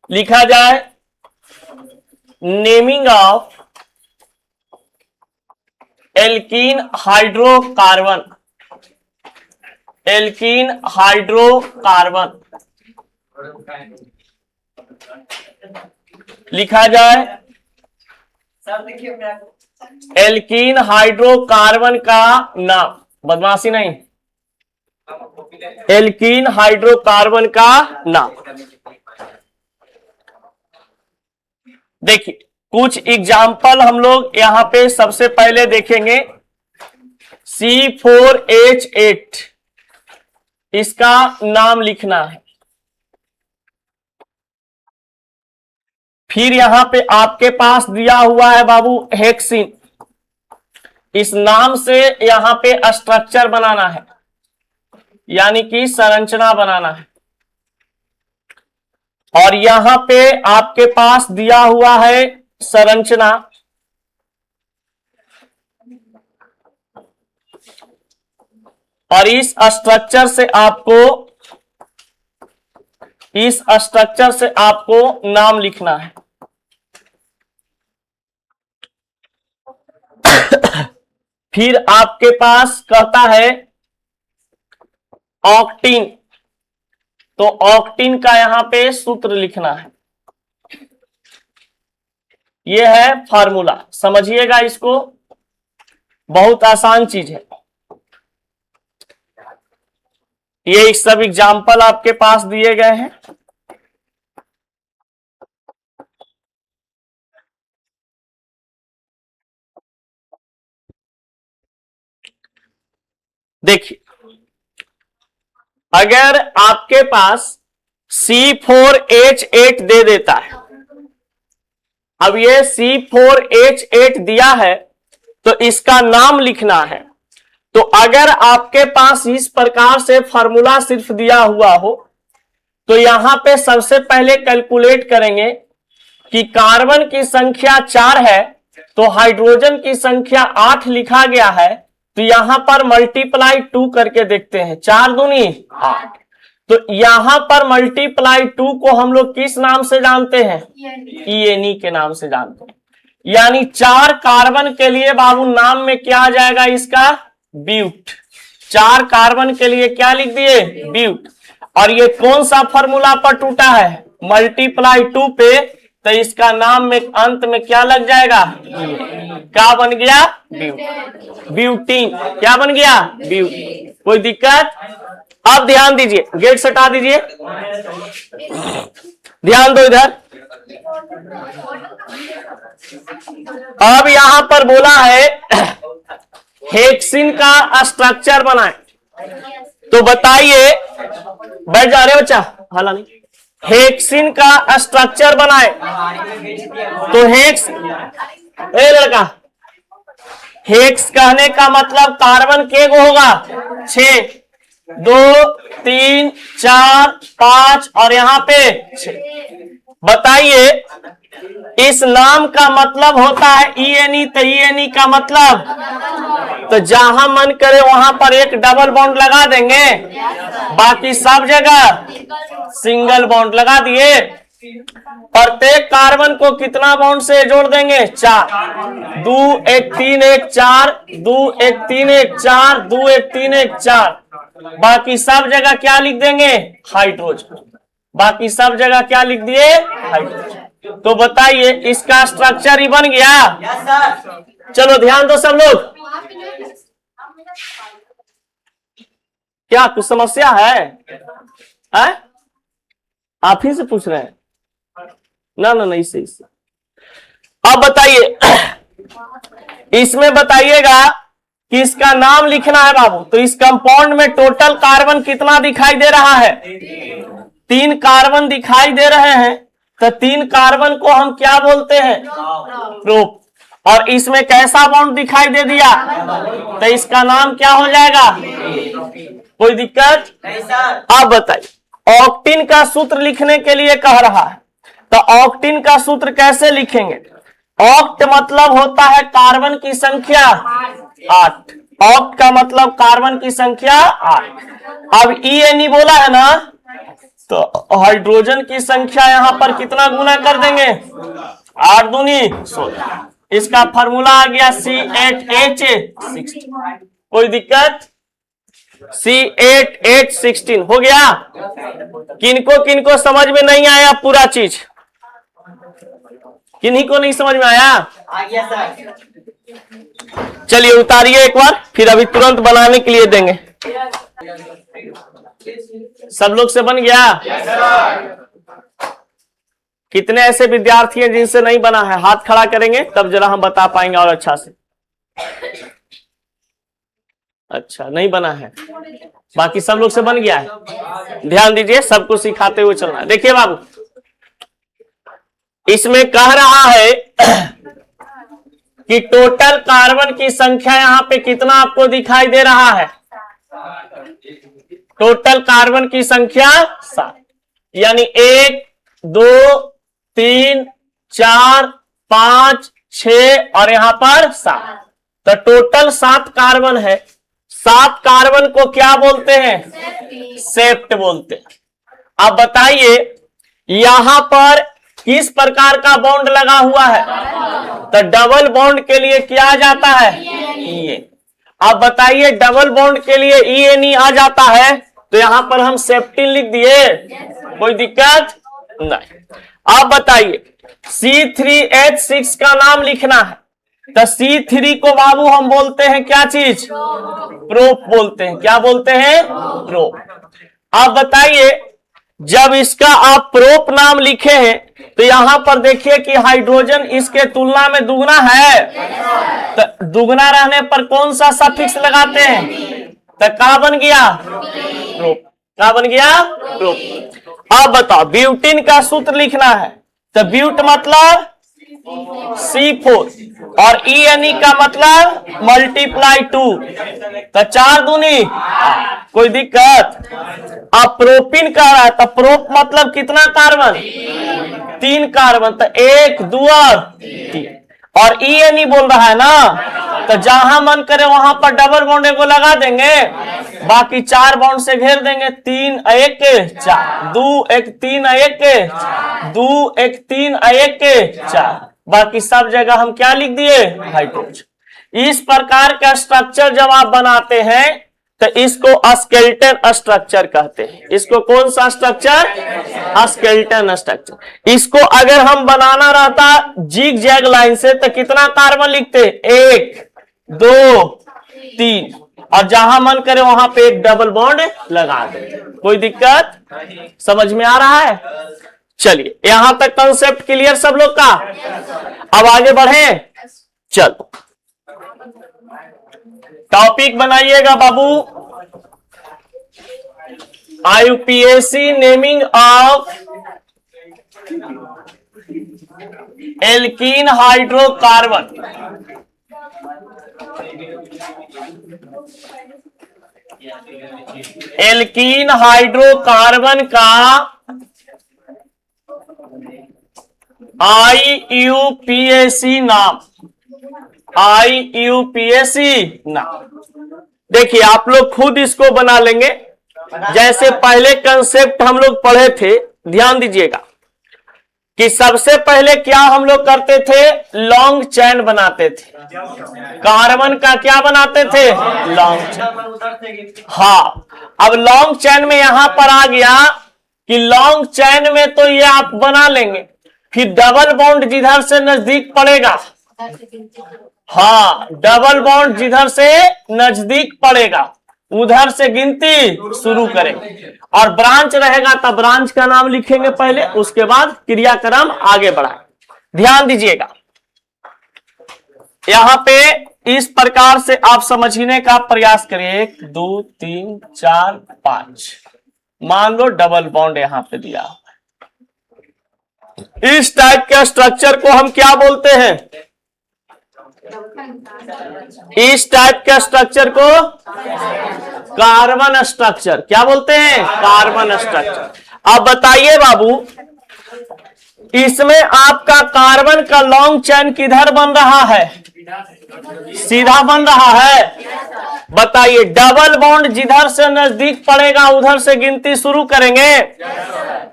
लिखा जाए naming of alkene hydrocarbon, alkene hydrocarbon लिखा जाए एल्कीन हाइड्रोकार्बन का नाम, बदमाशी नहीं, एल्कीन हाइड्रोकार्बन का नाम। देखिए कुछ एग्जाम्पल हम लोग यहां पे सबसे पहले देखेंगे। C4H8 इसका नाम लिखना है। फिर यहां पे आपके पास दिया हुआ है बाबू हेक्सिन, इस नाम से यहां पे स्ट्रक्चर बनाना है, यानी कि संरचना बनाना है। और यहां पे आपके पास दिया हुआ है संरचना, और इस स्ट्रक्चर से आपको नाम लिखना है। फिर आपके पास कहता है ऑक्टिन, तो ऑक्टिन का यहां पे सूत्र लिखना है। यह है फार्मूला, समझिएगा इसको, बहुत आसान चीज है। ये सब एग्जाम्पल आपके पास दिए गए हैं। देखिए अगर आपके पास C4H8 दे देता है, अब ये C4H8 दिया है तो इसका नाम लिखना है। तो अगर आपके पास इस प्रकार से फॉर्मूला सिर्फ दिया हुआ हो तो यहां पे सबसे पहले कैलकुलेट करेंगे कि कार्बन की संख्या 4 है तो हाइड्रोजन की संख्या 8 लिखा गया है, तो यहां पर मल्टीप्लाई 2 करके देखते हैं, 4 दूनी 8। तो यहां पर मल्टीप्लाई 2 को हम लोग किस नाम से जानते हैं? ENE के नाम से जानते हैं। यानी 4 कार्बन के लिए बाबू नाम में क्या आ जाएगा इसका? ब्यूट। 4 कार्बन के लिए क्या लिख दिए? ब्यूट। और ये कौन सा फॉर्मूला पर टूटा है? मल्टीप्लाई 2 पे, तो इसका नाम में अंत में क्या लग जाएगा? क्या बन गया? ब्यूट। ब्यूटीन क्या बन गया? ब्यूट। कोई दिक्कत? अब ध्यान दीजिए, गेट से हटा दीजिए, ध्यान दो इधर। अब यहां पर बोला है हेक्सिन का स्ट्रक्चर बनाए, तो बताइए, बैठ जा रहे बच्चा, हाला नहीं, हेक्सिन का स्ट्रक्चर बनाए तो हेक्स, ए लड़का, हेक्स कहने का मतलब कार्बन के गो होगा? 6, 2, 3, 4, 5 और यहां पे 6। बताइए इस नाम का मतलब होता है ENE, तो ENE का मतलब, तो जहां मन करे वहां पर एक डबल बॉन्ड लगा देंगे, बाकी सब जगह सिंगल बॉन्ड लगा दिए। प्रत्येक कार्बन को कितना बॉन्ड से जोड़ देंगे? 4। 2 1 3 1 4, 2 1 3 1 4, 2 1 3 1 4। बाकी सब जगह क्या लिख देंगे? हाइड्रोजन। बाकी सब जगह क्या लिख दिए? हाइड्रोजन। तो बताइए इसका स्ट्रक्चर ही बन गया। चलो ध्यान दो सब लोग, क्या कुछ समस्या है? आप ही से पूछ रहे हैं? ना ना नहीं, सही से। अब बताइए इसमें बताइएगा कि इसका नाम लिखना है बाबू। तो इस कंपाउंड में टोटल कार्बन कितना दिखाई दे रहा है? 3 कार्बन दिखाई दे रहे हैं, तो 3 कार्बन को हम क्या बोलते हैं? प्रोप। और इसमें कैसा बॉन्ड दिखाई दे दिया? तो इसका नाम क्या हो जाएगा? कोई दिक्कत? अब बताइए ऑक्टिन का सूत्र लिखने के लिए कह रहा है, तो ऑक्टिन का सूत्र कैसे लिखेंगे? ऑक्ट मतलब होता है कार्बन की संख्या 8। ऑक्ट का मतलब कार्बन की संख्या 8। अब ENE बोला है ना, तो हाइड्रोजन की संख्या यहां पर कितना गुना कर देंगे, 8 दूनी 16। इसका फार्मूला आ गया C8H16। कोई दिक्कत, C8H16 हो गया। किनको किनको समझ में नहीं आया पूरा चीज, किन्हीं को नहीं समझ में आया? आ गया सर। चलिए उतारिए एक बार, फिर अभी तुरंत बनाने के लिए देंगे। सब लोग से बन गया? कितने ऐसे विद्यार्थी हैं जिनसे नहीं बना है? हाथ खड़ा करेंगे तब जरा हम बता पाएंगे और अच्छा से। अच्छा नहीं बना है, बाकी सब लोग से बन गया है। ध्यान दीजिए, सबको सिखाते हुए चलना है। देखिए बाबू, इसमें कह रहा है कि टोटल कार्बन की संख्या यहां पे कितना आपको दिखाई दे रहा है? टोटल कार्बन की संख्या 7, यानी 1 2 3 4 5 6 और यहां पर 7। तो टोटल 7 कार्बन है। 7 कार्बन को क्या बोलते हैं? सेप्ट बोलते हैं। अब बताइए यहां पर किस प्रकार का बॉन्ड लगा हुआ है? तो डबल बॉन्ड के लिए क्या आ जाता है? ये। अब बताइए डबल बॉन्ड के लिए ENE आ जाता है, तो यहां पर हम सेप्टीन लिख दिए, कोई दिक्कत नहीं। अब बताइए C3H6 का नाम लिखना है, तो C3 को बाबू हम बोलते हैं क्या चीज? प्रोप बोलते हैं। क्या बोलते हैं? प्रोप। अब बताइए जब इसका आप प्रोप नाम लिखे हैं, तो यहां पर देखिए कि हाइड्रोजन इसके तुलना में दुगना है। तो दुगना रहने पर कौन सा सफिक्स लगाते हैं? तो क्या बन गया? प्रोप। क्या बन गया? प्रोप। अब बताओ ब्यूटीन का सूत्र लिखना है, तो ब्यूट मतलब C4 और ENE का मतलब मल्टीप्लाई 2, तो 4 दूनी। कोई दिक्कत? अब प्रोपिन कह रहा है, तो प्रोप मतलब कितना कार्बन? 3 कार्बन, तो 1 2 और 3। और ENE बोल रहा है ना, तो जहां मन करे वहां पर डबल बॉन्ड को लगा देंगे, बाकी 4 बॉन्ड से घेर देंगे। 3 1 4, 2 1 3 1 2 1 3 1 4, बाकी सब जगह हम क्या लिख दिए? हाइड्रोजन। इस प्रकार का स्ट्रक्चर जब आप बनाते हैं तो इसको स्केलेटन स्ट्रक्चर कहते हैं। इसको कौन सा स्ट्रक्चर? Skeleton structure. इसको अगर हम बनाना रहता जिग जैग लाइन से, तो कितना कार्बन लिखते? 1 2 3, और जहां मन करे वहां पे एक डबल बॉन्ड लगा दे। कोई दिक्कत? समझ में आ रहा है? चलिए यहां तक कंसेप्ट क्लियर सब लोग का? अब आगे बढ़े। चलो टॉपिक बनाइएगा बाबू, IUPAC naming of alkene hydrocarbon. Alkene hydrocarbon का IUPAC नाम। IUPAC नाम। देखिए आप लोग खुद इसको बना लेंगे, जैसे पहले कंसेप्ट हम लोग पढ़े थे। ध्यान दीजिएगा कि सबसे पहले क्या हम लोग करते थे? लॉन्ग चैन बनाते थे। कार्बन का क्या बनाते थे? Long chain. हाँ, अब लॉन्ग चैन में यहां पर आ गया कि लॉन्ग चैन में तो ये आप बना लेंगे, फिर डबल बॉन्ड जिधर से नजदीक पड़ेगा, हाँ डबल बॉन्ड जिधर से नजदीक पड़ेगा उधर से गिनती शुरू करेंगे, और ब्रांच रहेगा तब ब्रांच का नाम लिखेंगे पहले, उसके बाद क्रियाक्रम आगे बढ़ाएंगे। ध्यान दीजिएगा यहां पे इस प्रकार से आप समझने का प्रयास करिए। 1 2 3 4 5, मान लो डबल बॉन्ड यहां पे दिया हुआ है। इस टाइप के स्ट्रक्चर को हम क्या बोलते हैं? इस टाइप के स्ट्रक्चर को कार्बन स्ट्रक्चर। क्या बोलते हैं? Carbon structure. अब बताइए बाबू इसमें आपका कार्बन का लॉन्ग चेन किधर बन रहा है? सीधा बन रहा है। बताइए, डबल बॉन्ड जिधर से नजदीक पड़ेगा उधर से गिनती शुरू करेंगे।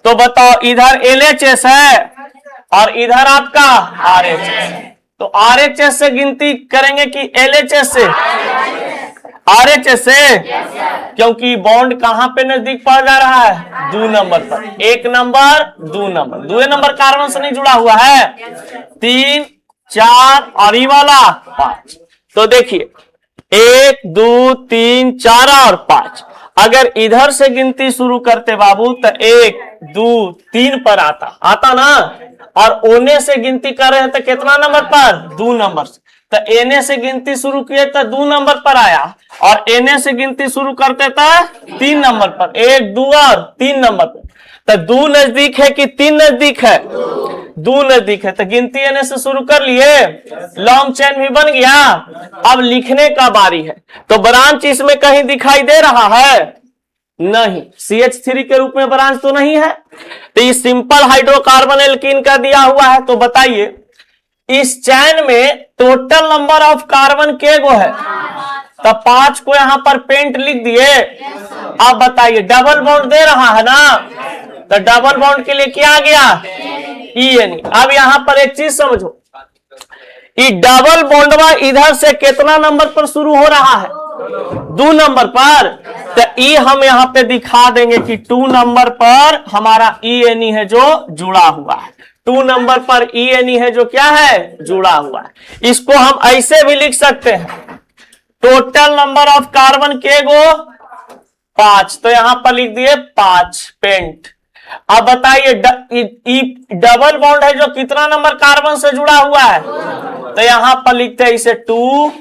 तो बताओ, इधर LHS है और इधर आपका RHS। तो RHS से गिनती करेंगे कि LHS से? RHS से, क्योंकि बॉन्ड कहां पे नजदीक पड़ जा रहा है? 2 नंबर पर। 1 नंबर 2 नंबर, 2 नंबर कार्बन से नहीं जुड़ा हुआ है। 3 4 और ये वाला 5। तो देखिए 1 2 3 4 और 5। अगर इधर से गिनती शुरू करते बाबू तो 1 2 3 पर आता ना, और ओने से गिनती कर रहे हैं तो कितना नंबर पर? 2 नंबर से। तो एने से गिनती शुरू किए तो 2 नंबर पर आया, और एने से गिनती शुरू करते तो 3 नंबर पर। 1 2 और 3 नंबर पर। तो 2 नजदीक है कि 3 नजदीक है? 2 नजदीक है। तो गिनती एने से शुरू कर लिए, लॉन्ग चेन भी बन गया। अब लिखने का बारी है। तो ब्रांच इसमें कहीं दिखाई दे रहा है? नहीं। CH3 के रूप में ब्रांच तो नहीं है। तो ये सिंपल हाइड्रोकार्बन एल्कीन का दिया हुआ है। तो बताइए, इस चैन में टोटल नंबर ऑफ कार्बन के गो है? तो 5 को यहां पर पेंट लिख दिए। अब बताइए, डबल बॉन्ड दे रहा है ना, तो डबल बॉन्ड के लिए क्या आ गया? ENE। अब यहां पर एक चीज समझो, ये डबल बॉन्डवा इधर से कितना नंबर पर शुरू हो रहा है? 2 नंबर पर। तो ई हम यहां पे दिखा देंगे कि 2 नंबर पर हमारा ENE है जो जुड़ा हुआ है। 2 नंबर पर ENE है जो क्या है? जुड़ा हुआ है। इसको हम ऐसे भी लिख सकते हैं, टोटल नंबर ऑफ कार्बन के गो 5। तो यहां पर लिख दिए 5 पेंट। अब बताइए, डबल बॉन्ड है जो कितना नंबर कार्बन से जुड़ा हुआ है? तो यहां पर लिखते हैं इसे 2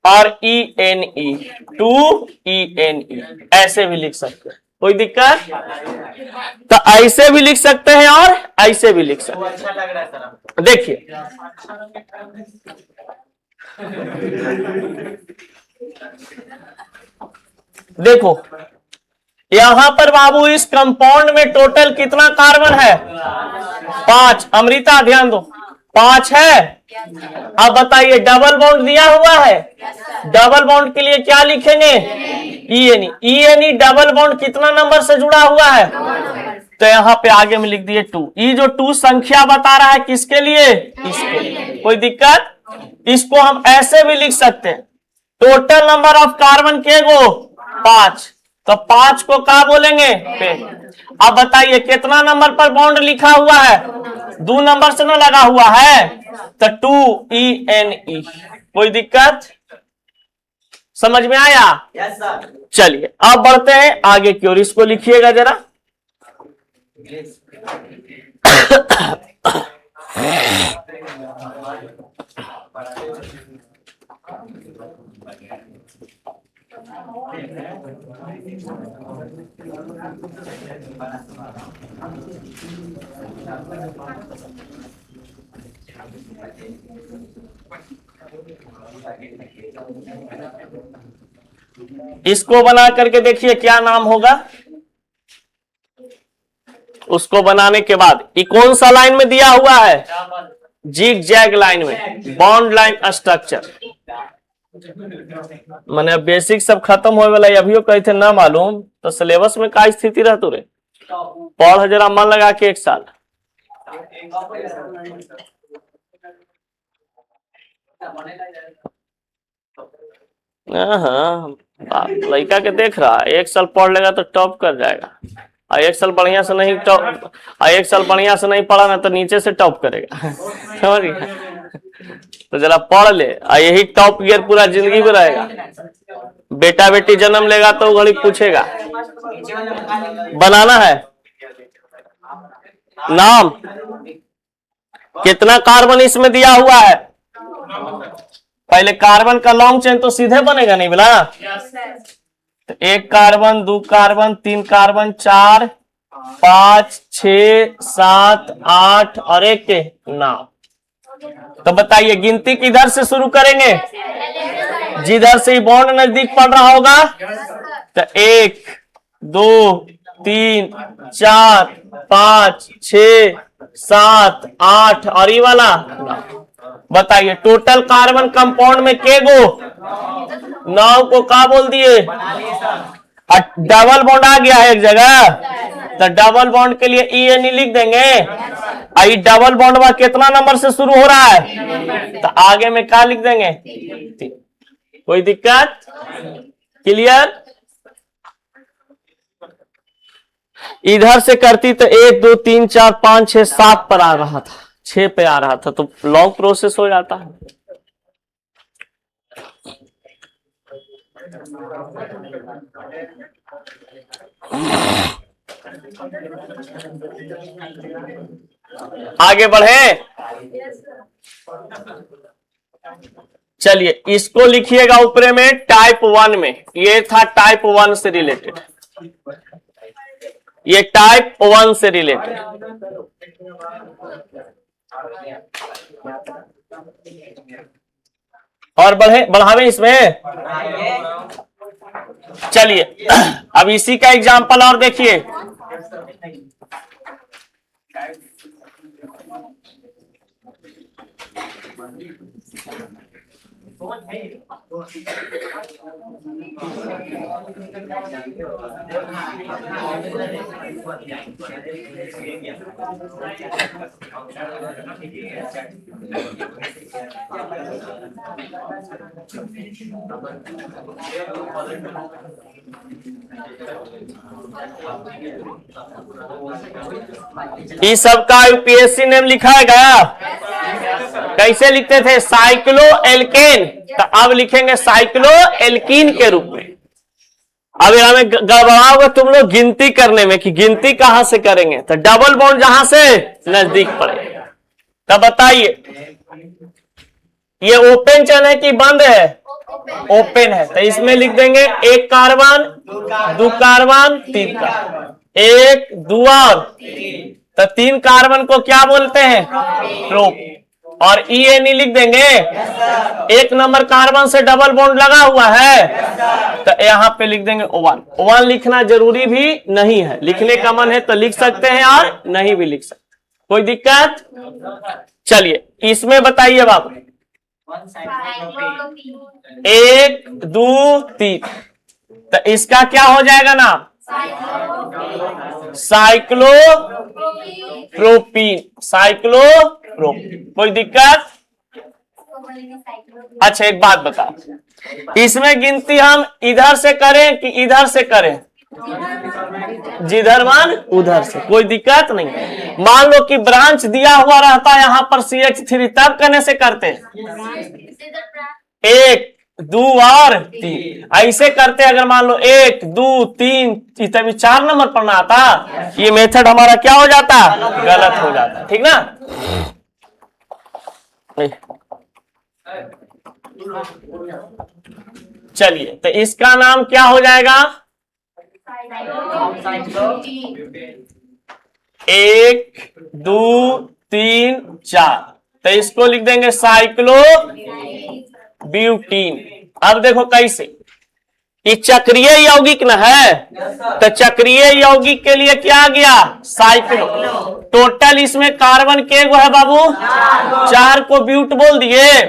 और ENE, 2ENE। ऐसे भी लिख सकते हैं, कोई दिक्कत? तो ऐसे भी लिख सकते हैं और ऐसे भी लिख सकते हैं। अच्छा लग रहा है सर। देखिए, देखो यहां पर बाबू इस कंपाउंड में टोटल कितना कार्बन है? 5। अमृता ध्यान दो, 5 है। अब बताइए, डबल बॉन्ड दिया हुआ है, डबल बॉन्ड के लिए क्या लिखेंगे? ENE। ENE डबल बॉन्ड कितना नंबर से जुड़ा हुआ है? तो यहाँ पे आगे में लिख दिए 2। ये जो 2 संख्या बता रहा है किसके लिए? इसके लिए। कोई दिक्कत? इसको हम ऐसे भी लिख सकते हैं, टोटल नंबर ऑफ कार्बन के गो 5। तो 5 को क्या बोलेंगे? पेंट। अब बताइए, कितना नंबर पर बॉन्ड लिखा हुआ है? 2 नंबर से ना लगा हुआ है, तो 2ENE। कोई दिक्कत? समझ में आया? Yes sir. चलिए अब बढ़ते हैं आगे की ओर। इसको लिखिएगा जरा। इसको बना करके देखिए क्या नाम होगा। उसको बनाने के बाद ये कौन सा लाइन में दिया हुआ है? जिग जैग लाइन में, बॉन्ड लाइन स्ट्रक्चर। मैंने बेसिक सब खत्म होने वाला, अभी कही थे ना मालूम, तो सिलेबस में का स्थिति रह तू रे? पढ़ जरा मन लगा के 1 साल। हाँ, लड़का के देख रहा है, 1 साल पढ़ लेगा तो टॉप कर जाएगा। और 1 साल बढ़िया से नहीं टॉप, 1 साल बढ़िया से नहीं पढ़ा ना तो नीचे से टॉप करेगा। समझ गया? तो जरा पढ़ ले, और यही टॉप गियर पूरा जिंदगी में रहेगा। बेटा बेटी जन्म लेगा तो घड़ी पूछेगा। बनाना है नाम। कितना कार्बन इसमें दिया हुआ है? पहले कार्बन का लॉन्ग चेन तो सीधे बनेगा नहीं बोला? तो 1 कार्बन 2 कार्बन 3 कार्बन 4 5 6 7 8 और 1 के नाम। तो बताइए, गिनती किधर से शुरू करेंगे? जिधर से बॉन्ड नजदीक पड़ रहा होगा। तो 1 2 3 4 5 6 7 8 और ये वाला 9। बताइए टोटल कार्बन कंपाउंड में के गो 9 को का बोल दिए। डबल बॉन्ड आ गया है एक जगह, तो डबल बॉन्ड के लिए ई एन ई लिख देंगे। आई डबल बॉन्ड में कितना नंबर से शुरू हो रहा है, तो आगे में क्या लिख देंगे 3। कोई दिक्कत? क्लियर? इधर से करती तो 1 2 3 4 5 6 7 पर आ रहा था, 6 पे आ रहा था, तो लॉन्ग प्रोसेस हो जाता है। आगे बढ़े, चलिए इसको लिखिएगा ऊपर में टाइप 1 में। ये था टाइप 1 से रिलेटेड, ये टाइप 1 से रिलेटेड। और बढ़ावे इसमें। चलिए अब इसी का एग्जांपल और देखिए। इस सब का यूपीएससी नेम लिखा है गया। कैसे लिखते थे? साइक्लो एल्केन, तो अब लिखेंगे साइक्लो एल्कीन के रूप में। अब हमें गड़बड़ाओगे तुम लोग गिनती करने में कि गिनती कहां से करेंगे, तो डबल बॉन्ड जहां से नजदीक पड़ेगा। तब बताइए ये ओपन चैन है कि बंद है? ओपन है, तो इसमें लिख देंगे 1 कार्बन 2 कार्बन 3 कार्बन, 1 2 और, तो 3 कार्बन को क्या बोलते हैं? प्रोप। और ई एन ई लिख देंगे। 1 नंबर कार्बन से डबल बॉन्ड लगा हुआ है, तो यहाँ पे लिख देंगे O1। O1 लिखना जरूरी भी नहीं है, लिखने का मन है तो लिख सकते हैं और नहीं भी लिख सकते, कोई दिक्कत? चलिए इसमें बताइए बाबू 1 2 3, तो इसका क्या हो जाएगा नाम? Cyclo propene. साइक्लो प्रोपीन, कोई दिक्कत? अच्छा एक बात बता, इसमें गिनती हम इधर से करें कि इधर से करें? जिधर मन उधर से, कोई दिक्कत नहीं। मान लो कि ब्रांच दिया हुआ रहता है यहाँ पर CH3, तब करने से करते 1 2 और 3 ऐसे करते। अगर मान लो 1 2 3 तभी 4 नंबर पर ना आता, ये मेथड हमारा क्या हो जाता? गलत हो जाता, ठीक ना? चलिए तो इसका नाम क्या हो जाएगा? 1 2 3 4, तो इसको लिख देंगे साइक्लो ब्यूटीन। अब देखो कैसे, ये चक्रीय यौगिक न है, तो चक्रीय यौगिक के लिए क्या आ गया? साइक्लो। टोटल इसमें कार्बन के गो है बाबू? 4 को ब्यूट बोल दिए।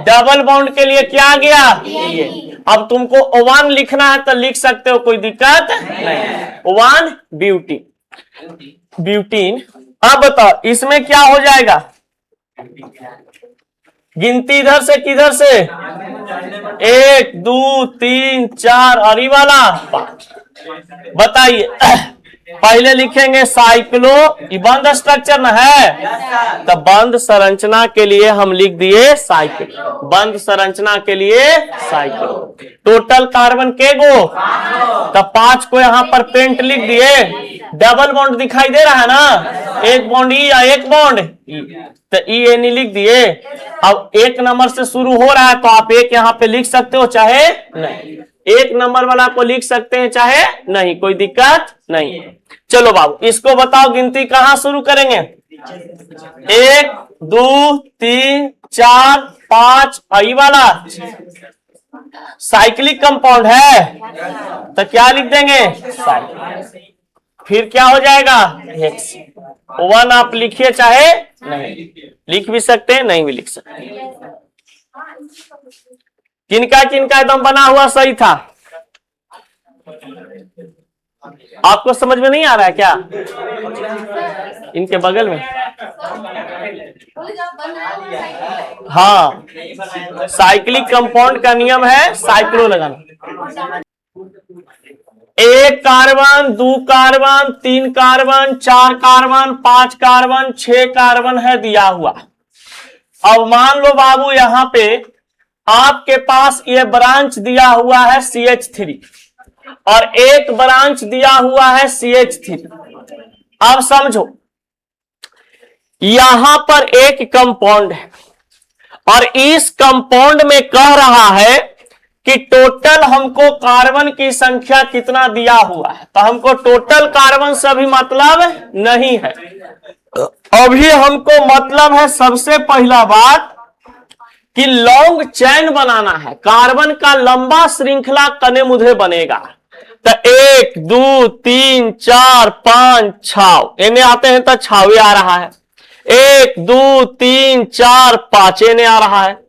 डबल बॉन्ड के लिए क्या आ गया? अब तुमको O1 लिखना है तो लिख सकते हो, कोई दिक्कत नहीं। O1 butene. ब्यूटीन। अब बताओ इसमें क्या हो जाएगा? गिनती इधर से किधर से? 1 2 3 4 और ये वाला 5। बताइए पहले लिखेंगे साइक्लो, ये बंद स्ट्रक्चर न है, तो बंद संरचना के लिए हम लिख दिए साइक्लो। बंद संरचना के लिए साइक्लो। टोटल कार्बन के गो? तो 5 को यहाँ पर पेंट लिख दिए। डबल बॉन्ड दिखाई दे रहा है ना, 1 बॉन्ड ई या 1 बॉन्ड ई, तो ई एन ई लिख दिए। अब 1 नंबर से शुरू हो रहा है तो आप 1 यहाँ पे लिख सकते हो चाहे नहीं, 1 नंबर वाला को लिख सकते हैं चाहे नहीं, कोई दिक्कत नहीं। चलो बाबू इसको बताओ गिनती कहां शुरू करेंगे? 1 2 3 4 5 आई वाला साइक्लिक कंपाउंड है, तो क्या लिख देंगे? साइक्लिक। फिर क्या हो जाएगा? हेक्सेन। वन आप लिखिए चाहे नहीं, लिख भी सकते हैं, नहीं भी लिख सकते। किनका किनका एकदम बना हुआ सही था? आपको समझ में नहीं आ रहा है क्या? इनके बगल में हाँ, साइक्लिक कंपाउंड का नियम है साइक्लो लगाना। एक कार्बन, दो कार्बन, तीन कार्बन, चार कार्बन, पांच कार्बन, 6 कार्बन है दिया हुआ। अब मान लो बाबू यहां पे आपके पास ये ब्रांच दिया हुआ है CH3 और एक ब्रांच दिया हुआ है CH3। अब समझो यहां पर एक कंपाउंड है और इस कंपाउंड में कह रहा है कि टोटल हमको कार्बन की संख्या कितना दिया हुआ है, तो हमको टोटल कार्बन से अभी मतलब नहीं है। अभी हमको मतलब है सबसे पहला बात कि लॉन्ग चैन बनाना है, कार्बन का लंबा श्रृंखला कने मुझे बनेगा। तो 1 2 3 4 5 6 इन्हें आते हैं तो 6 आ रहा है। 1 2 3 4 5 इन्हें आ रहा है।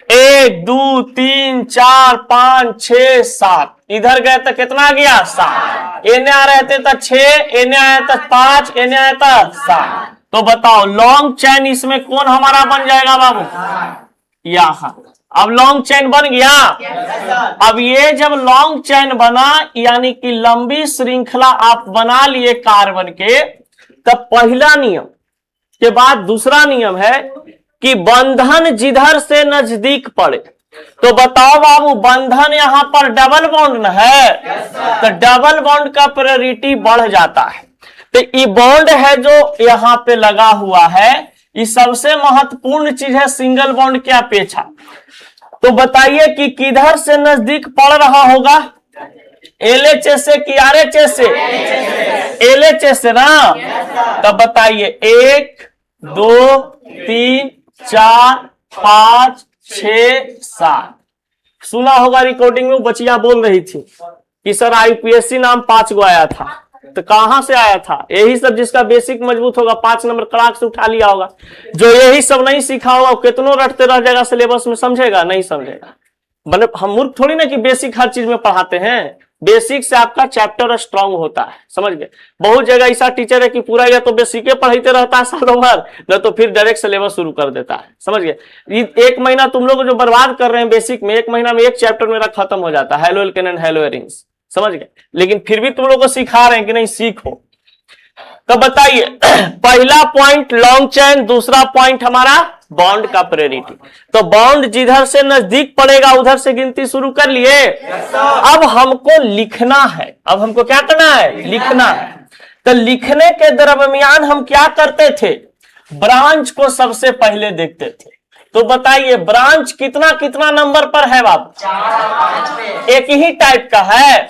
1 2 3 4 5 6 7 इधर गए तो कितना गया 7। इन्हें आ रहे थे तो 6, इन्हें आया तो 5, इन्हें आया तो 7। तो बताओ लॉन्ग चैन इसमें कौन हमारा बन जाएगा बाबू? यहां। अब लॉन्ग चैन बन गया। अब ये जब लॉन्ग चैन बना यानी कि लंबी श्रृंखला आप बना लिए कार्बन के, तब पहला नियम के बाद दूसरा नियम है कि बंधन जिधर से नजदीक पड़े। तो बताओ बाबू बंधन यहां पर डबल बॉन्ड है, तो डबल बॉन्ड का प्रायोरिटी बढ़ जाता है। तो ये बॉन्ड है जो यहां पे लगा हुआ है, ये सबसे महत्वपूर्ण चीज है सिंगल बॉन्ड के अपेक्षा। तो बताइए कि किधर से नजदीक पड़ रहा होगा? LHS से कि RH से? LHS से ना। तब बताइए 1 2 3 4 5 6 7 सुना होगा रिकॉर्डिंग में बचिया बोल रही थी कि सर IPSC नाम 5 गो आया था। तो कहां से आया था? यही सब जिसका बेसिक मजबूत होगा 5 नंबर कड़ाक से उठा लिया होगा। जो यही सब नहीं सीखा होगा कितनों रटते रह जाएगा सिलेबस में, समझेगा नहीं समझेगा। मतलब हम मूर्ख थोड़ी ना कि बेसिक हर चीज में पढ़ाते हैं। बेसिक से आपका चैप्टर स्ट्रांग होता है, समझ गए। बहुत जगह ऐसा टीचर है कि पूरा या तो बेसिक पढ़ाते रहता है सालों भर, न तो फिर डायरेक्ट सिलेबस शुरू कर देता है, समझ गए। 1 महीना तुम लोग जो बर्बाद कर रहे हैं बेसिक में, 1 महीना में एक चैप्टर मेरा खत्म हो जाता है, halo alkane and hello arenes, समझ गए। लेकिन फिर भी तुम लोग को सिखा रहे हैं कि नहीं सीखो। तो बताइए पहला पॉइंट लॉन्ग चैन, दूसरा पॉइंट हमारा बॉन्ड का प्रायोरिटी। तो बॉन्ड जिधर से नजदीक पड़ेगा उधर से गिनती शुरू कर लिए। अब हमको लिखना है, अब हमको क्या करना है? लिखना है। तो लिखने के दरमियान हम क्या करते थे? ब्रांच को सबसे पहले देखते थे। तो बताइए ब्रांच कितना कितना नंबर पर है बाबू? एक ही टाइप का है,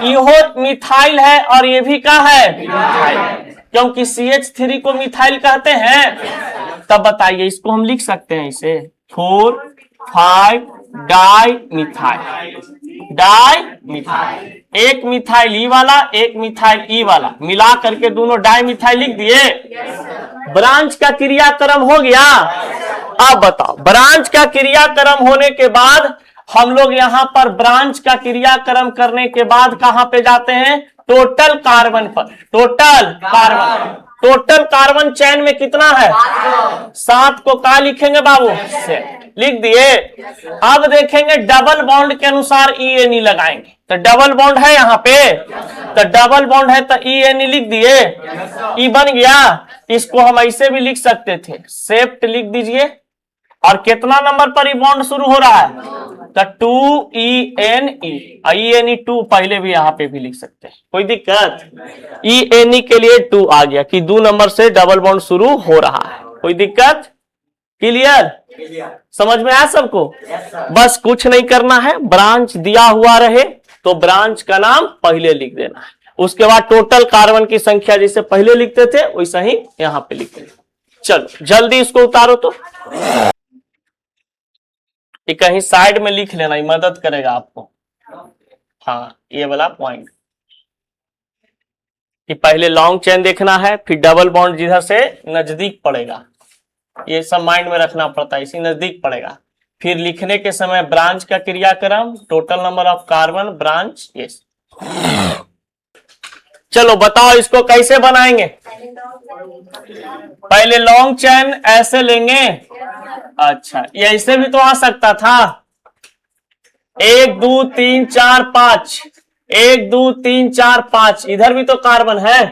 इहो मिथाइल है और ये भी का है मिथाइल, क्योंकि CH3 को मिथाइल कहते हैं। तब बताइए इसको हम लिख सकते हैं इसे 4 5 डाई मिथाइल, डाई मिथाइल। एक मिथाइल ई वाला, एक मिथाइल ई वाला मिला करके दोनों डाई मिथाइल लिख दिए। ब्रांच का क्रियाक्रम हो गया। अब बताओ ब्रांच का क्रियाक्रम होने के बाद हम लोग यहां पर ब्रांच का क्रियाक्रम करने के बाद कहां पे जाते हैं? टोटल कार्बन पर। टोटल कार्बन, टोटल कार्बन चैन में कितना है? 7 को का लिखेंगे बाबू? से लिख दिए। अब देखेंगे डबल बॉन्ड के अनुसार ENE लगाएंगे। तो डबल बॉन्ड है यहाँ पे, तो डबल बॉन्ड है तो ENE लिख दिए। ई बन गया। इसको हम ऐसे भी लिख सकते थे, सेप्ट लिख दीजिए। और कितना नंबर पर ये बॉन्ड शुरू हो रहा है? तो 2ENE, ENE 2 पहले भी यहाँ पे भी लिख सकते हैं, कोई दिक्कत? ENE के लिए 2 आ गया कि 2 नंबर से डबल बॉन्ड शुरू हो रहा है, कोई दिक्कत? क्लियर? समझ में आया सबको? बस कुछ नहीं करना है, ब्रांच दिया हुआ रहे तो ब्रांच का नाम पहले लिख देना है। उसके बाद टोटल कार्बन की संख्या जैसे पहले लिखते थे वैसा ही यहां पे लिख देना। चलो जल्दी इसको उतारो तो ये कहीं साइड में लिख लेना, ये मदद करेगा आपको। हाँ ये वाला पॉइंट कि पहले लॉन्ग चेन देखना है, फिर डबल बॉन्ड जिधर से नजदीक पड़ेगा, ये सब माइंड में रखना पड़ता है, इसी नजदीक पड़ेगा। फिर लिखने के समय ब्रांच का क्रियाक्रम, total number of carbon, branch, ये। चलो बताओ इसको कैसे बनाएंगे। पहले लॉन्ग चेन ऐसे लेंगे, अच्छा ये ऐसे भी तो आ सकता था, 1 2 3 4 5, 1 2 3 4 5, इधर भी तो कार्बन है,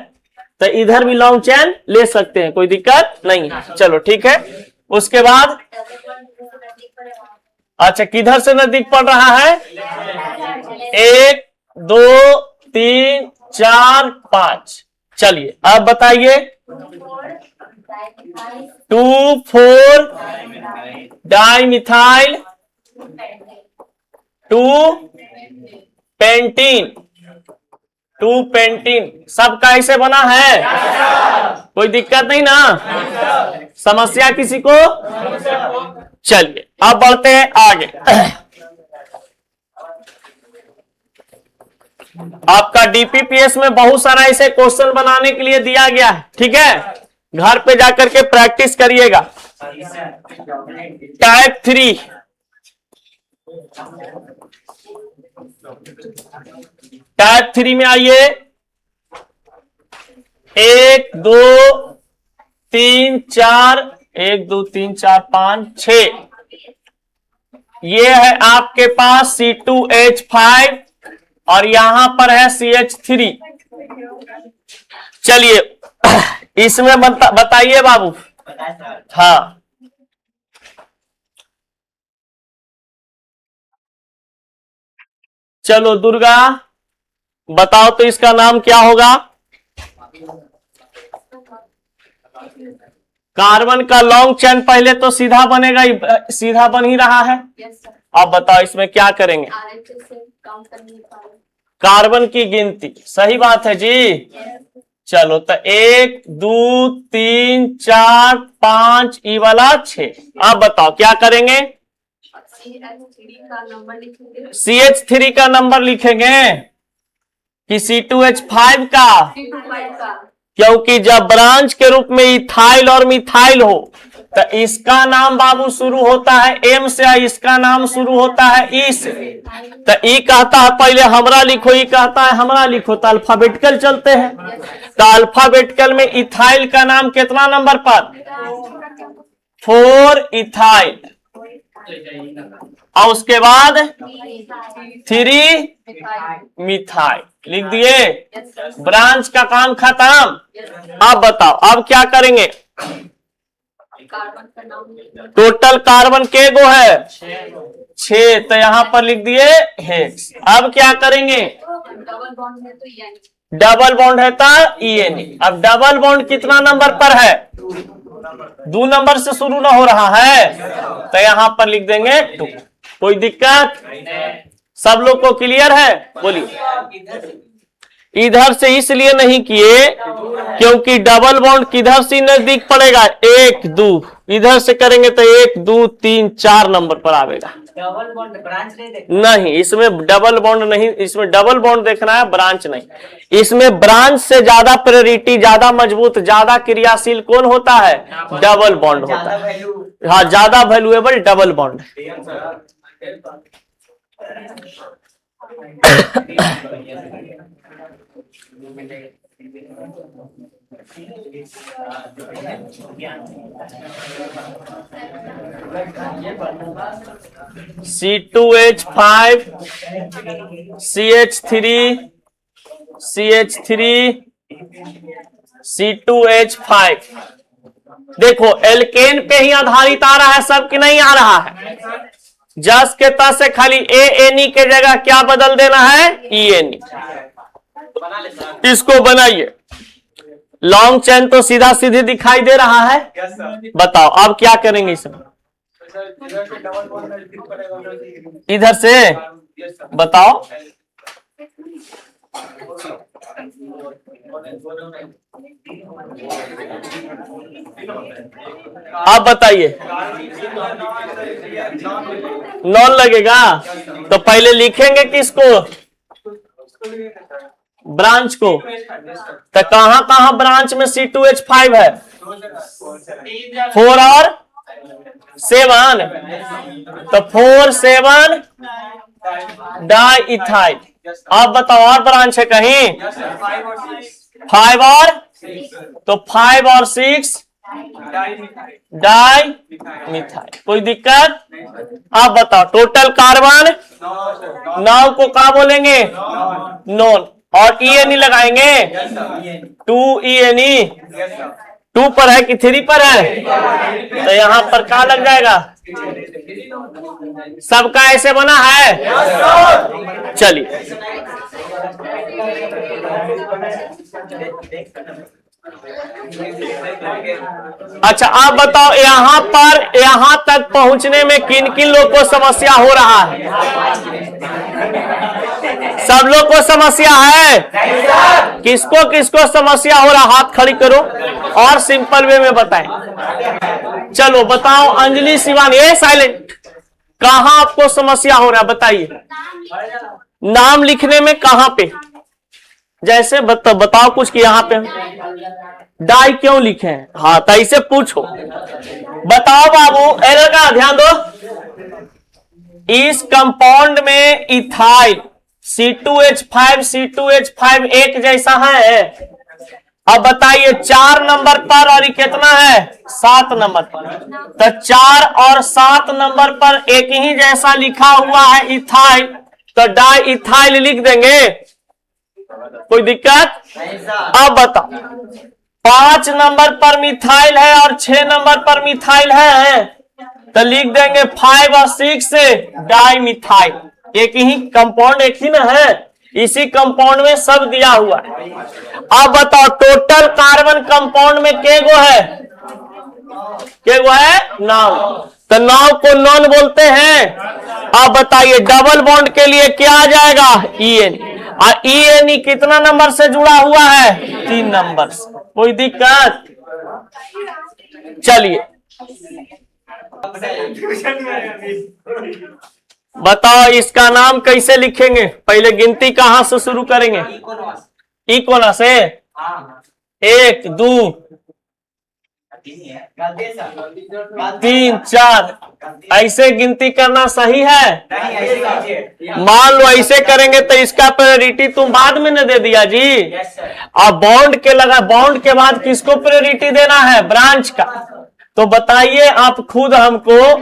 तो इधर भी लॉन्ग चेन ले सकते हैं, कोई दिक्कत नहीं है। चलो ठीक है, उसके बाद अच्छा किधर से नजदीक पड़ रहा है, 1 2 3 4 5। चलिए अब बताइए, 2 4 डाइमिथाइल 2 पेंटीन, 2 पेंटीन, सब कैसे बना है, कोई दिक्कत नहीं ना, समस्या किसी को। चलिए अब बढ़ते हैं आगे। आपका डीपीपीएस में बहुत सारा ऐसे क्वेश्चन बनाने के लिए दिया गया है, ठीक है, घर पे जाकर के प्रैक्टिस करिएगा। टाइप 3, टाइप 3 में आइए, 1 2 3 4, 1 2 3 4 5 6, ये है आपके पास C2H5 और यहां पर है CH3। चलिए इसमें बताइए बाबू। हाँ चलो दुर्गा बताओ तो इसका नाम क्या होगा। कार्बन का लॉन्ग चेन पहले तो सीधा बनेगा, सीधा बन ही रहा है। अब बताओ इसमें क्या करेंगे, कार्बन की गिनती, सही बात है जी। चलो तो 1 2 3 4 5, ई वाला 6। अब बताओ क्या करेंगे, CH3 का नंबर लिखेंगे कि C2H5 का, क्योंकि जब ब्रांच के रूप में इथाइल और मिथाइल हो तो इसका नाम बाबू शुरू होता है M से, इसका नाम शुरू होता है E से। तो E कहता है पहले हमरा लिखो, E कहता है हमरा लिखो, तो अल्फाबेटिकल चलते हैं। तो अल्फाबेटिकल में इथाइल का नाम कितना नंबर पर, 4 इथाइल, और उसके बाद 3 मिथाइल लिख दिए, ब्रांच का काम खत्म। अब बताओ अब क्या करेंगे, टोटल कार्बन के गो है 6, तो यहां पर लिख दिए हेक्स। अब क्या करेंगे, डबल बॉन्ड है तो ENE। अब डबल बॉन्ड कितना नंबर पर है, 2 नंबर से शुरू ना हो रहा है, तो यहां पर लिख देंगे 2। कोई दिक्कत, सब लोग को क्लियर है, बोलिए। इधर से इसलिए नहीं किए क्योंकि डबल बॉन्ड किधर से नजदीक पड़ेगा, 1 2, इधर से करेंगे तो 1 2 3 4 नंबर पर आवेगा। डबल बॉन्ड ब्रांच नहीं, इसमें डबल बॉन्ड नहीं, इसमें डबल बॉन्ड देखना है, ब्रांच नहीं। इसमें ब्रांच से ज्यादा प्रायोरिटी, ज्यादा मजबूत, ज्यादा क्रियाशील कौन होता है, डबल बॉन्ड होता है। हाँ ज्यादा valuable double bond. C2H5 CH3 CH3 C2H5। देखो एल्केन पे ही आधारित आ रहा है, सब की नहीं आ रहा है। जस के तस से खाली ANE के जगह क्या बदल देना है, ENE। इसको बनाइए। लॉन्ग चेन तो सीधा सीधी दिखाई दे रहा है। बताओ अब क्या करेंगे इसमें, इधर से बताओ। आप बताइए, नॉन लगेगा तो पहले लिखेंगे किसको, ब्रांच को, तो कहां कहां ब्रांच में C2H5 है? 4 और 7, तो 4 7 डाइइथाइल। अब बताओ और ब्रांच है कहीं? 5 और, तो 5 और 6 डाइमिथाइल। कोई दिक्कत? आप बताओ टोटल कार्बन 9 को क्या बोलेंगे? नॉन। और ENE लगाएंगे 2 ENE। 2 पर है कि 3 पर है? तो यहां पर क्या लग जाएगा? सबका ऐसे बना है? चलिए अच्छा आप बताओ यहां तक पहुंचने में किन किन लोग को समस्या हो रहा है? सब लोग को समस्या है? किसको किसको समस्या हो रहा? हाथ खड़ी करो और सिंपल वे में बताएं। चलो बताओ अंजलि शिवानी, ये साइलेंट, कहां आपको समस्या हो रहा है बताइए? नाम लिखने में कहां पे? जैसे बताओ कुछ कि यहां पे डाई क्यों लिखे हैं? हाँ तो ऐसे पूछो। बताओ बाबू, एरर का ध्यान दो। इस कंपाउंड में इथाइल C2H5 एक जैसा है। अब बताइए 4 नंबर पर और ये कितना है? 7 नंबर पर। तो 4 और 7 नंबर पर एक ही जैसा लिखा हुआ है इथाइल, तो डाइइथाइल लिख देंगे। कोई दिक्कत? अब बताओ 5 नंबर पर मिथाइल है और 6 नंबर पर मिथाइल है, तो लिख देंगे 5 और 6 से डाइमिथाइल। एक ही कंपाउंड, एक ही ना है, इसी कंपाउंड में सब दिया हुआ है। अब बताओ टोटल कार्बन कंपाउंड में केगो है? केगो है? 9। तो 9 को नॉन बोलते हैं। अब बताइए डबल बॉन्ड के लिए क्या आ जाएगा? EN। और ENE कितना नंबर से जुड़ा हुआ है? 3 नंबर से। कोई दिक्कत? चलिए बताओ इसका नाम कैसे लिखेंगे? पहले गिनती कहां से शुरू करेंगे? इकोना से 1 2 3 4 ऐसे गिनती करना सही है? मान लो ऐसे करेंगे तो इसका प्रायोरिटी तुम बाद में न दे दिया जी। अब बॉन्ड के लगा, बॉन्ड के बाद किसको प्रायोरिटी देना है? ब्रांच का। तो बताइए आप खुद हमको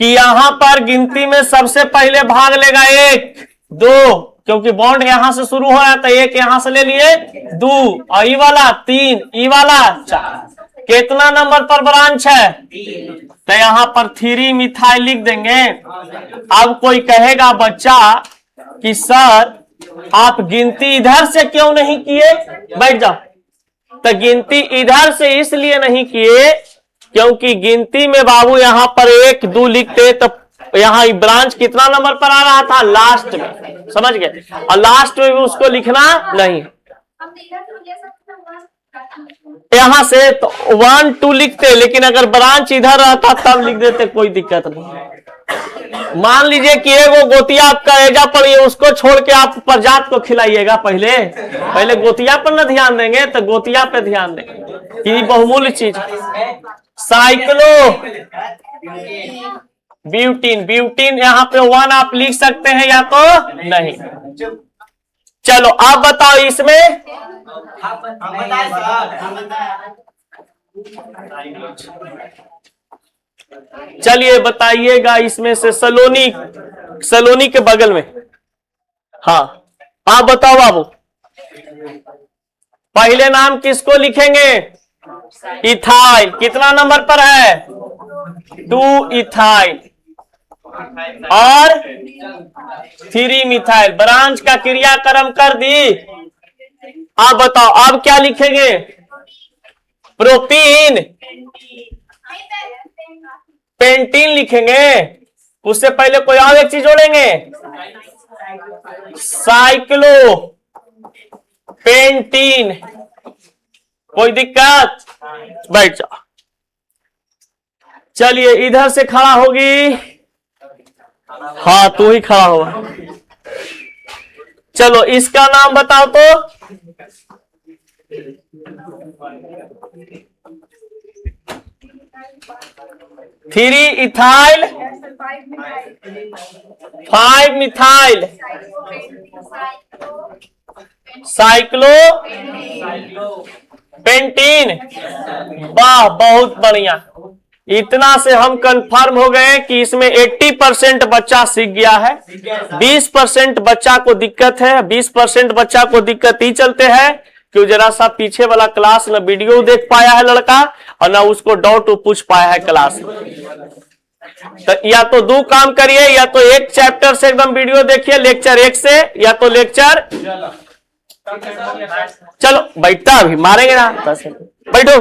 कि यहां पर गिनती में सबसे पहले भाग लेगा 1 2, क्योंकि बॉन्ड यहां से शुरू हो रहा है तो 1 यहां से ले लिए 2 और ई वाला 3, ई वाला 4। कितना नंबर पर ब्रांच है? तो यहां पर 3 मिथाइल लिख देंगे। अब कोई कहेगा बच्चा कि सर आप गिनती इधर से क्यों नहीं किए? बैठ जाओ। तो गिनती इधर से इसलिए नहीं किए क्योंकि गिनती में बाबू यहां पर 1 2 लिखते तो यहां ब्रांच कितना नंबर पर आ रहा था? लास्ट में। समझ गए? और लास्ट में भी उसको लिखना नहीं। यहां से तो 1 2 लिखते, लेकिन अगर ब्रांच इधर रहता तब लिख देते, कोई दिक्कत नहीं। मान लीजिए कि एगो गोतिया आपका एजा पड़ी है, उसको छोड़ के आप प्रजात को खिलाइएगा। पहले गोतिया पर ना ध्यान देंगे तो गोतिया पे ध्यान देंगे कि बहुमूल्य चीज। साइक्लो ब्यूटीन यहाँ पे 1 आप लिख सकते हैं या तो नहीं। चलो आप बताओ इसमें चलिए बताइएगा इसमें से सलोनी के बगल में। हाँ आप बताओ बाबू, पहले नाम किसको लिखेंगे? इथाइल। कितना नंबर पर है? 2 इथाइल और 3 मिथाइल। ब्रांच का क्रियाक्रम कर दी। आप बताओ अब क्या लिखेंगे? प्रोपीन पेंटीन लिखेंगे। उससे पहले कोई और एक चीज जोड़ेंगे, साइक्लो पेंटीन। कोई दिक्कत? बैठ जाओ। चलिए इधर से खड़ा होगी। हाँ तू ही खड़ा होगा। चलो इसका नाम बताओ तो। Three ethyl 5 methyl cyclopentene. वाह, बहुत बढ़िया। इतना से हम कंफर्म हो गए कि इसमें 80% बच्चा सीख गया है। 20% बच्चा को दिक्कत है। 20% बच्चा को दिक्कत ही चलते हैं कि जरा सा पीछे वाला क्लास न वीडियो देख पाया है लड़का और ना उसको डाउट पूछ पाया है क्लास में। तो या तो दो काम करिए, या तो एक चैप्टर से एकदम वीडियो देखिए लेक्चर 1 से, या तो लेक्चर, चलो बैठता अभी मारेंगे ना, बैठो।